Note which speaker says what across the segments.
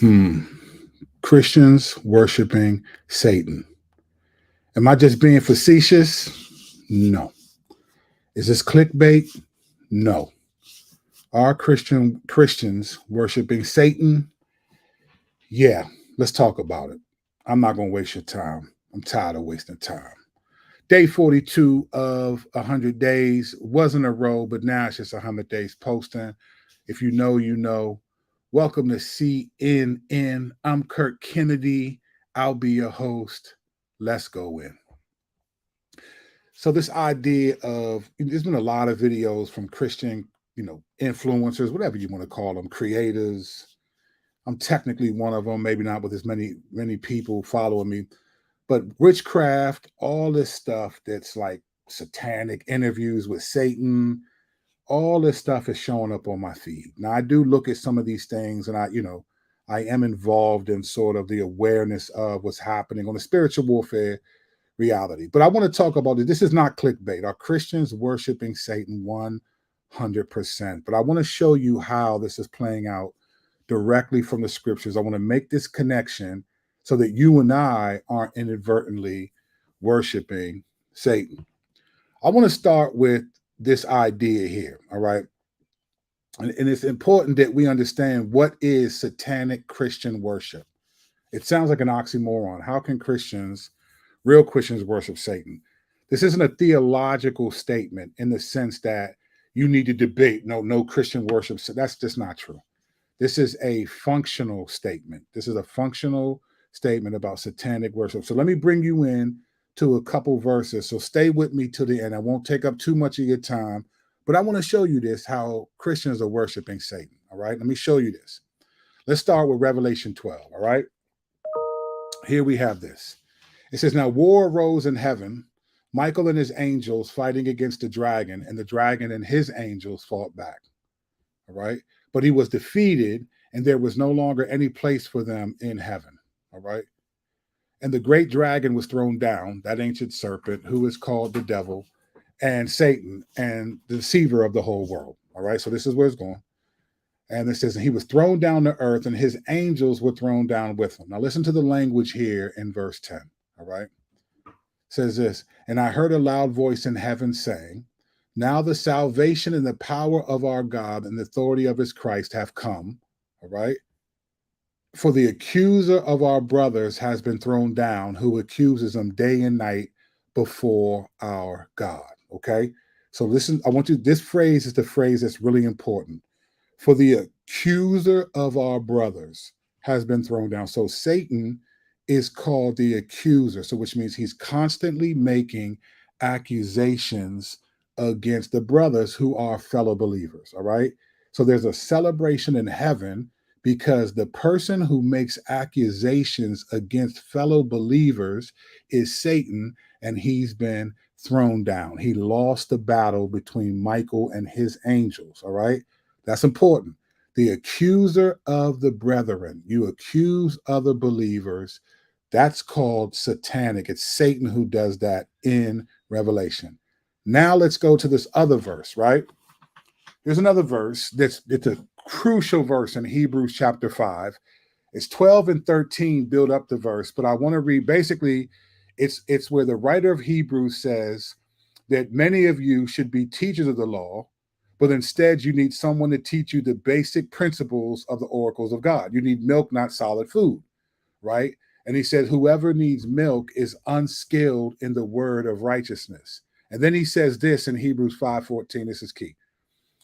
Speaker 1: Hmm. Christians worshiping Satan. Am I just being facetious? No. Is this clickbait? No. Are Christians worshiping Satan? Yeah. Let's talk about it. I'm not going to waste your time. I'm tired of wasting time. Day 42 of 100 days wasn't a row, but now it's just 100 days posting. If you know, you know. Welcome to CNN. I'm Kurt Kennedy. I'll be your host. Let's go in. So this idea of there's been a lot of videos from Christian, influencers, whatever you want to call them, creators. I'm technically one of them, maybe not with as many people following me, but witchcraft, all this stuff that's like satanic interviews with Satan, all this stuff is showing up on my feed. Now I do look at some of these things and I am involved in sort of the awareness of what's happening on the spiritual warfare reality. But I want to talk about it. This is not clickbait. Are Christians worshiping Satan 100%? But I want to show you how this is playing out directly from the scriptures. I want to make this connection so that you and I aren't inadvertently worshiping Satan. I want to start with this idea here, all right? And it's important that we understand what is satanic Christian worship. It sounds like an oxymoron. How can real Christians, worship Satan? This isn't a theological statement in the sense that you need to debate. No Christian worships. That's just not true. This is a functional statement. This is a functional statement about satanic worship. So let me bring you in to a couple verses. So stay with me to the end. I won't take up too much of your time, but I want to show you this, how Christians are worshiping Satan. All right. Let me show you this. Let's start with Revelation 12. All right. Here we have this. It says, now war arose in heaven, Michael and his angels fighting against the dragon, and the dragon and his angels fought back. All right. But he was defeated, and there was no longer any place for them in heaven. All right. And the great dragon was thrown down, that ancient serpent who is called the devil and Satan and the deceiver of the whole world. All right. So this is where it's going. And it says, and he was thrown down to earth, and his angels were thrown down with him. Now listen to the language here in verse 10. All right. It says this, and I heard a loud voice in heaven saying, now the salvation and the power of our God and the authority of his Christ have come. All right. For the accuser of our brothers has been thrown down, who accuses them day and night before our God. Okay. So listen, this phrase is the phrase that's really important. For the accuser of our brothers has been thrown down. So Satan is called the accuser. So which means he's constantly making accusations against the brothers who are fellow believers. All right. So there's a celebration in heaven because the person who makes accusations against fellow believers is Satan, and he's been thrown down. He lost the battle between Michael and his angels. All right. That's important. The accuser of the brethren, you accuse other believers. That's called satanic. It's Satan who does that in Revelation. Now let's go to this other verse, right? There's another verse it's a crucial verse in Hebrews chapter 5. It's 12 and 13 build up the verse, but I want to read basically it's where the writer of Hebrews says that many of you should be teachers of the law, but instead you need someone to teach you the basic principles of the oracles of God. You need milk, not solid food, right? And he says, whoever needs milk is unskilled in the word of righteousness. And then he says this in Hebrews 5:14. This is key.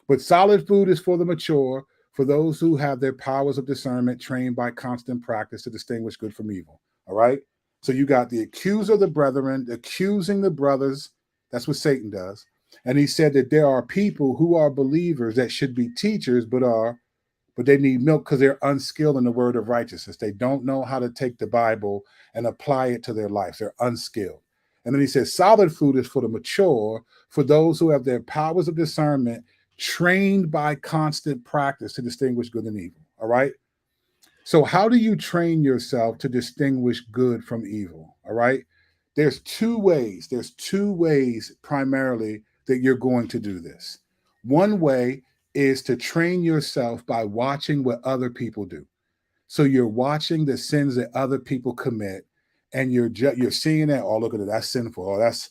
Speaker 1: But solid food is for the mature, for those who have their powers of discernment trained by constant practice to distinguish good from evil. All right. So you got the accuser of the brethren accusing the brothers. That's what Satan does. And he said that there are people who are believers that should be teachers, but they need milk because they're unskilled in the word of righteousness. They don't know how to take the Bible and apply it to their lives. They're unskilled. And then he says, solid food is for the mature, for those who have their powers of discernment trained by constant practice to distinguish good and evil. All right. So, how do you train yourself to distinguish good from evil? All right. There's two ways. There's two ways primarily that you're going to do this. One way is to train yourself by watching what other people do. So you're watching the sins that other people commit, and you're seeing that. Oh, look at it. That's sinful. Oh, that's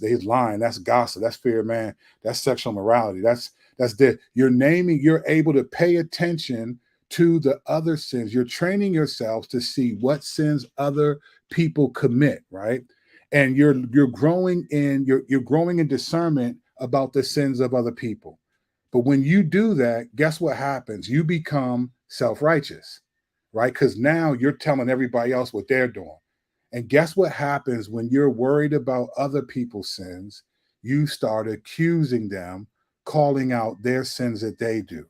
Speaker 1: he's lying. That's gossip. That's fear of man. That's sexual morality. That's dead. You're naming. You're able to pay attention to the other sins. You're training yourself to see what sins other people commit, right? And you're growing in you're growing in discernment about the sins of other people. But when you do that, guess what happens? You become self-righteous, right? Because now you're telling everybody else what they're doing. And guess what happens when you're worried about other people's sins? You start accusing them, calling out their sins that they do.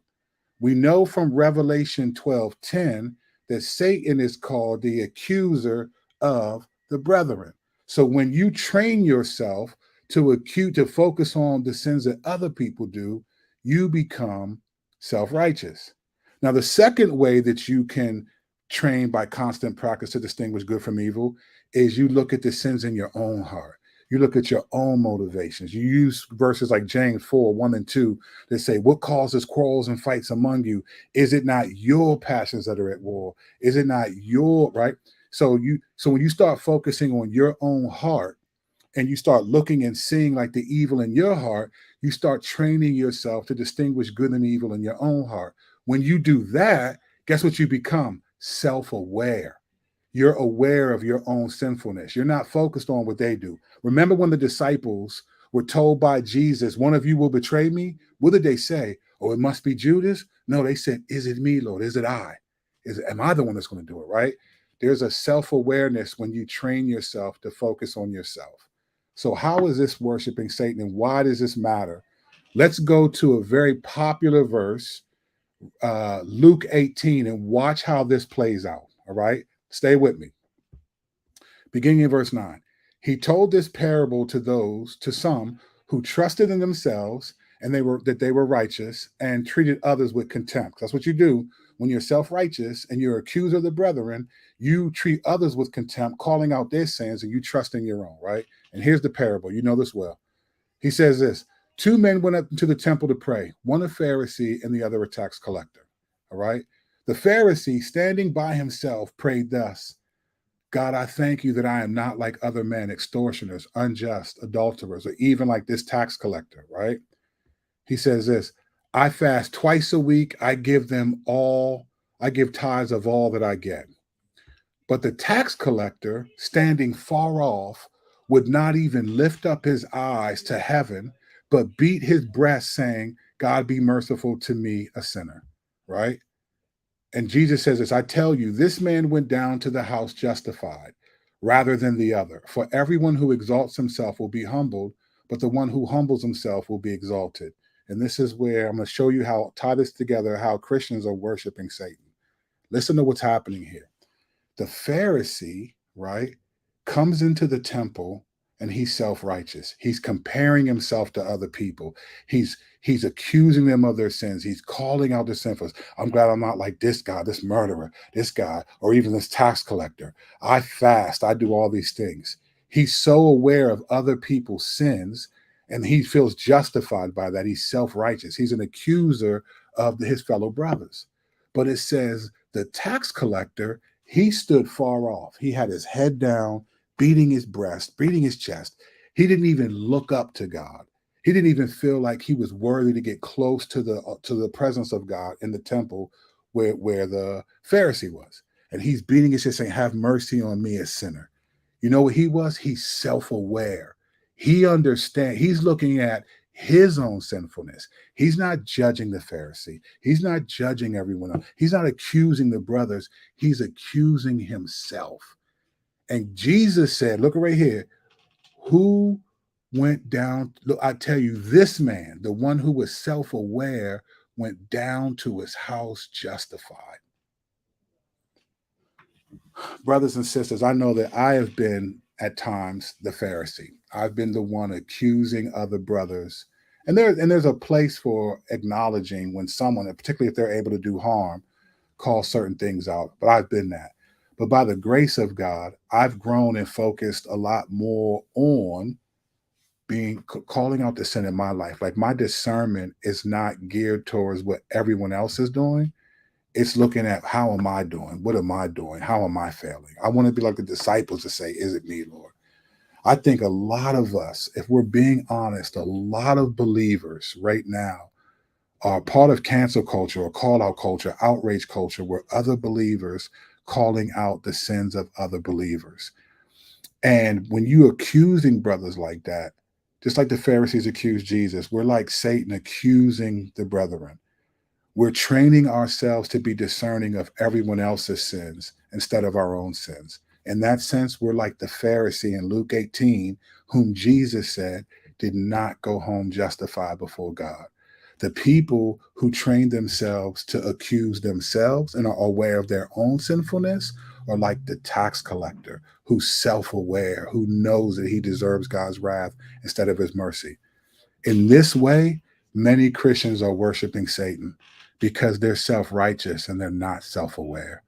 Speaker 1: We know from Revelation 12:10 that Satan is called the accuser of the brethren. So when you train yourself to focus on the sins that other people do, you become self-righteous. Now, the second way that you can train by constant practice to distinguish good from evil is you look at the sins in your own heart. You look at your own motivations. You use verses like James 4:1 and 2 that say, what causes quarrels and fights among you? Is it not your passions that are at war? Is it not your right? So when you start focusing on your own heart and you start looking and seeing like the evil in your heart, you start training yourself to distinguish good and evil in your own heart. When you do that, guess what you become? Self-aware. You're aware of your own sinfulness. You're not focused on what they do. Remember when the disciples were told by Jesus, one of you will betray me? What did they say? Oh, it must be Judas? No, they said, is it me, Lord? Is it I? Am I the one that's going to do it, right? There's a self-awareness when you train yourself to focus on yourself. So how is this worshiping Satan and why does this matter? Let's go to a very popular verse, Luke 18, and watch how this plays out, all right? Stay with me. Beginning in verse 9. He told this parable to some who trusted in themselves and they were righteous and treated others with contempt. That's what you do when you're self-righteous and you're accused of the brethren. You treat others with contempt, calling out their sins, and you trust in your own, right? And here's the parable. You know this well. He says this: two men went up to the temple to pray, one a Pharisee and the other a tax collector. All right. The Pharisee, standing by himself, prayed thus: God, I thank you that I am not like other men, extortioners, unjust, adulterers, or even like this tax collector, right? He says this: I fast twice a week. I give tithes of all that I get. But the tax collector, standing far off, would not even lift up his eyes to heaven, but beat his breast, saying, God, be merciful to me, a sinner, right? And Jesus says this: I tell you, this man went down to the house justified rather than the other. For everyone who exalts himself will be humbled, but the one who humbles himself will be exalted. And this is where I'm going to show you how, tie this together, how Christians are worshiping Satan. Listen to what's happening here. The Pharisee, right, comes into the temple and he's self-righteous. He's comparing himself to other people. He's accusing them of their sins. He's calling out the sinful. I'm glad I'm not like this guy, this murderer, this guy, or even this tax collector. I fast. I do all these things. He's so aware of other people's sins and he feels justified by that. He's self-righteous. He's an accuser of his fellow brothers. But it says the tax collector, he stood far off. He had his head down, beating his breast, beating his chest. He didn't even look up to God. He didn't even feel like he was worthy to get close to the presence of God in the temple where the Pharisee was. And he's beating his chest saying, have mercy on me, a sinner. You know what he was? He's self-aware. He understands. He's looking at his own sinfulness. He's not judging the Pharisee. He's not judging everyone else. He's not accusing the brothers. He's accusing himself. And Jesus said, look right here, who went down? Look, I tell you, this man, the one who was self-aware, went down to his house justified. Brothers and sisters, I know that I have been at times the Pharisee. I've been the one accusing other brothers. And there's a place for acknowledging when someone, particularly if they're able to do harm, call certain things out. But I've been that. But by the grace of God, I've grown and focused a lot more on calling out the sin in my life. Like my discernment is not geared towards what everyone else is doing. It's looking at how am I doing? What am I doing? How am I failing? I want to be like the disciples to say, is it me, Lord? I think a lot of us, if we're being honest, a lot of believers right now are part of cancel culture or call out culture, outrage culture, where other believers calling out the sins of other believers. And when you accusing brothers like that, just like the Pharisees accused Jesus, we're like Satan accusing the brethren. We're training ourselves to be discerning of everyone else's sins instead of our own sins. In that sense, we're like the Pharisee in Luke 18, whom Jesus said did not go home justified before God. The people who train themselves to accuse themselves and are aware of their own sinfulness are like the tax collector who's self aware, who knows that he deserves God's wrath instead of his mercy. In this way, many Christians are worshiping Satan because they're self righteous and they're not self aware.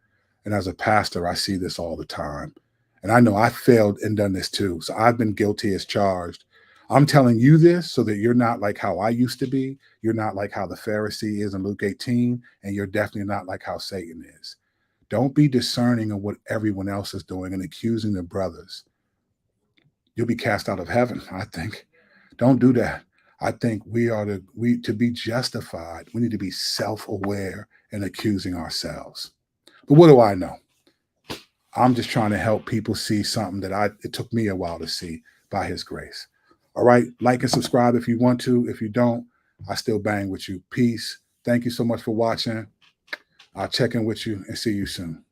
Speaker 1: And as a pastor, I see this all the time. And I know I failed and done this too. So I've been guilty as charged. I'm telling you this so that you're not like how I used to be. You're not like how the Pharisee is in Luke 18, and you're definitely not like how Satan is. Don't be discerning of what everyone else is doing and accusing the brothers. You'll be cast out of heaven, I think. Don't do that. I think to be justified, we need to be self-aware and accusing ourselves. But what do I know? I'm just trying to help people see something that it took me a while to see by his grace. All right, like and subscribe if you want to. If you don't, I still bang with you. Peace. Thank you so much for watching. I'll check in with you and see you soon.